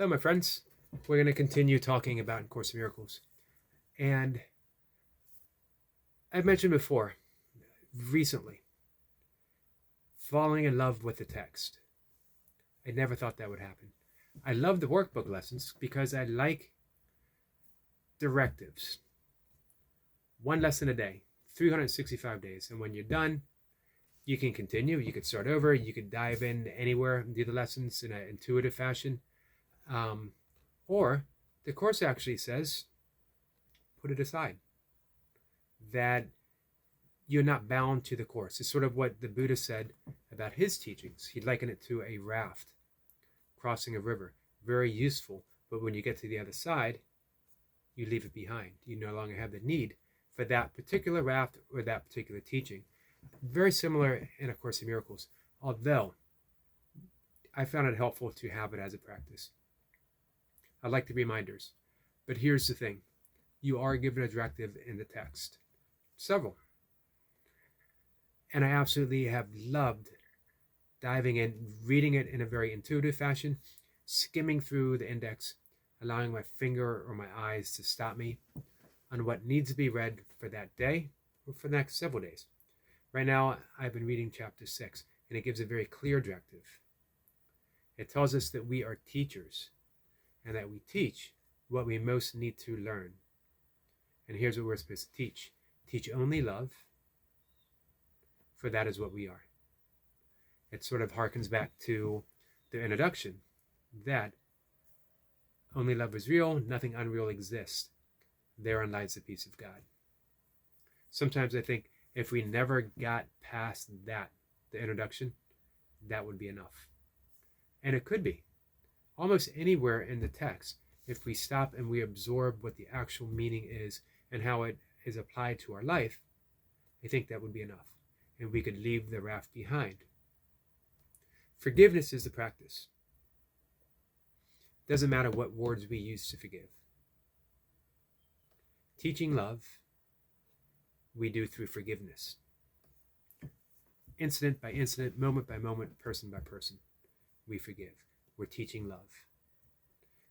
Hello, my friends. We're going to continue talking about Course in Miracles. And I've mentioned before, recently, falling in love with the text. I never thought that would happen. I love the workbook lessons because I like directives. One lesson a day, 365 days. And when you're done, you can continue. You could start over. You could dive in anywhere and do the lessons in an intuitive fashion. Or the Course actually says, put it aside. That you're not bound to the Course. It's sort of what the Buddha said about his teachings. He likened it to a raft crossing a river. Very useful, but when you get to the other side, you leave it behind. You no longer have the need for that particular raft or that particular teaching. Very similar in A Course in Miracles, although I found it helpful to have it as a practice. I like the reminders, but here's the thing. You are given a directive in the text. Several. And I absolutely have loved diving in, reading it in a very intuitive fashion, skimming through the index, allowing my finger or my eyes to stop me on what needs to be read for that day or for the next several days. Right now, I've been reading chapter 6, and it gives a very clear directive. It tells us that we are teachers and that we teach what we most need to learn. And here's what we're supposed to teach. Teach only love, for that is what we are. It sort of harkens back to the introduction, that only love is real, nothing unreal exists. Therein lies the peace of God. Sometimes I think if we never got past that, the introduction, that would be enough. And it could be. Almost anywhere in the text, if we stop and we absorb what the actual meaning is and how it is applied to our life, I think that would be enough. And we could leave the raft behind. Forgiveness is the practice. Doesn't matter what words we use to forgive. Teaching love, we do through forgiveness. Incident by incident, moment by moment, person by person, we forgive. We're teaching love.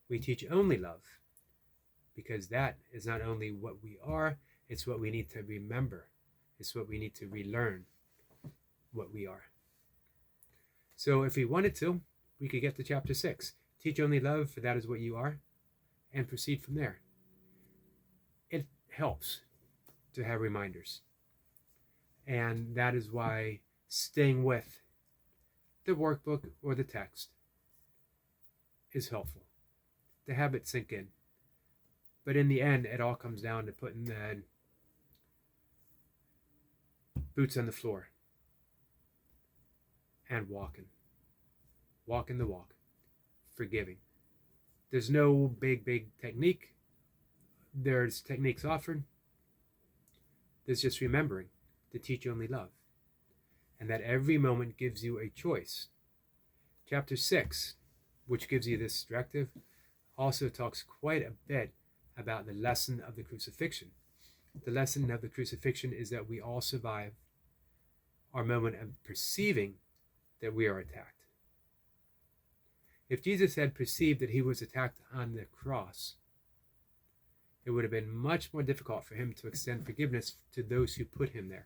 We teach only love because that is not only what we are, it's what we need to remember. It's what we need to relearn what we are. So if we wanted to, we could get to chapter 6. Teach only love, for that is what you are, and proceed from there. It helps to have reminders. And that is why staying with the workbook or the text is helpful. To have it sink in. But in the end, it all comes down to putting the boots on the floor and walking. Walking the walk. Forgiving. There's no big technique. There's techniques offered. There's just remembering to teach only love. And that every moment gives you a choice. Chapter 6, which gives you this directive, also talks quite a bit about the lesson of the crucifixion. The lesson of the crucifixion is that we all survive our moment of perceiving that we are attacked. If Jesus had perceived that he was attacked on the cross, it would have been much more difficult for him to extend forgiveness to those who put him there.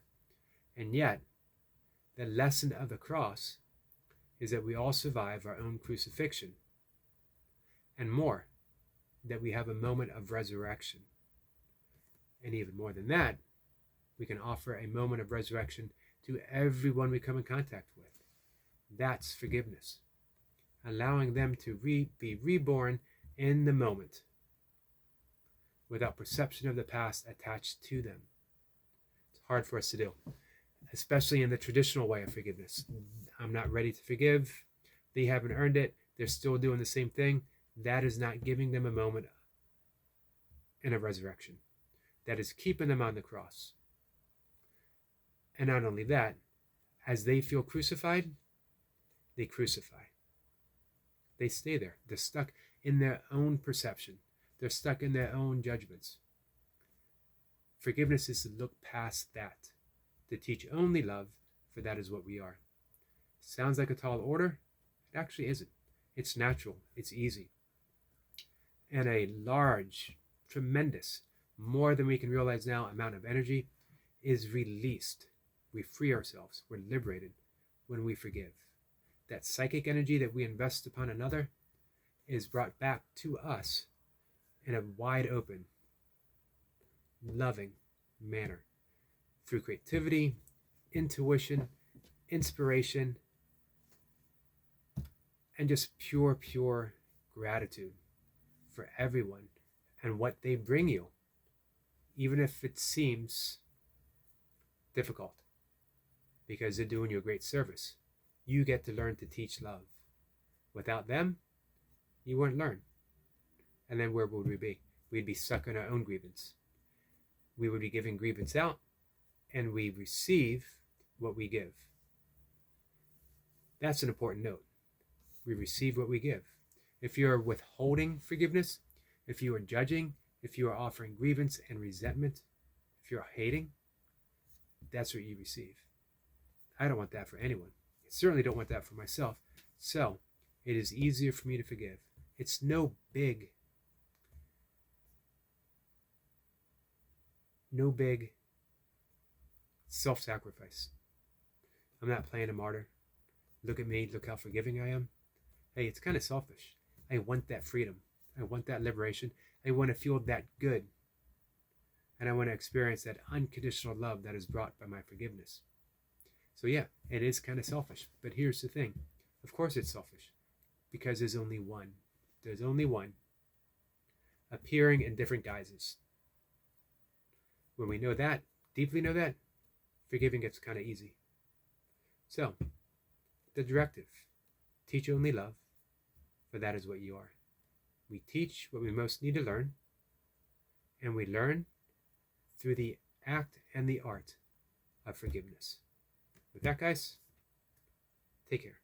And yet, the lesson of the cross is that we all survive our own crucifixion. And more, that we have a moment of resurrection. And even more than that, we can offer a moment of resurrection to everyone we come in contact with. That's forgiveness. Allowing them to be reborn in the moment without perception of the past attached to them. It's hard for us to do, especially in the traditional way of forgiveness. I'm not ready to forgive. They haven't earned it. They're still doing the same thing. That is not giving them a moment in a resurrection. That is keeping them on the cross. And not only that, as they feel crucified, they crucify. They stay there. They're stuck in their own perception. They're stuck in their own judgments. Forgiveness is to look past that, to teach only love, for that is what we are. Sounds like a tall order? It actually isn't. It's natural. It's easy. and a large, tremendous, more than we can realize now, amount of energy is released. We free ourselves. We're liberated when we forgive. That psychic energy that we invest upon another is brought back to us in a wide open, loving manner through creativity, intuition, inspiration, and just pure gratitude for everyone and what they bring you, even if it seems difficult, because they're doing you a great service. You get to learn to teach love. Without them, you wouldn't learn. And then where would we be? We'd be stuck in our own grievance. We would be giving grievance out, and we receive what we give. That's an important note. We receive what we give. If you're withholding forgiveness, if you are judging, if you are offering grievance and resentment, if you're hating, that's what you receive. I don't want that for anyone. I certainly don't want that for myself. So it is easier for me to forgive. It's no big self-sacrifice. I'm not playing a martyr. Look at me, look how forgiving I am. Hey, it's kind of selfish. I want that freedom. I want that liberation. I want to feel that good. And I want to experience that unconditional love that is brought by my forgiveness. So yeah, it is kind of selfish. But here's the thing. Of course it's selfish. Because there's only one. There's only one. Appearing in different guises. When we know that, deeply know that, forgiving gets kind of easy. So, the directive. Teach only love, for that is what you are. We teach what we most need to learn, and we learn through the act and the art of forgiveness. With that, guys, take care.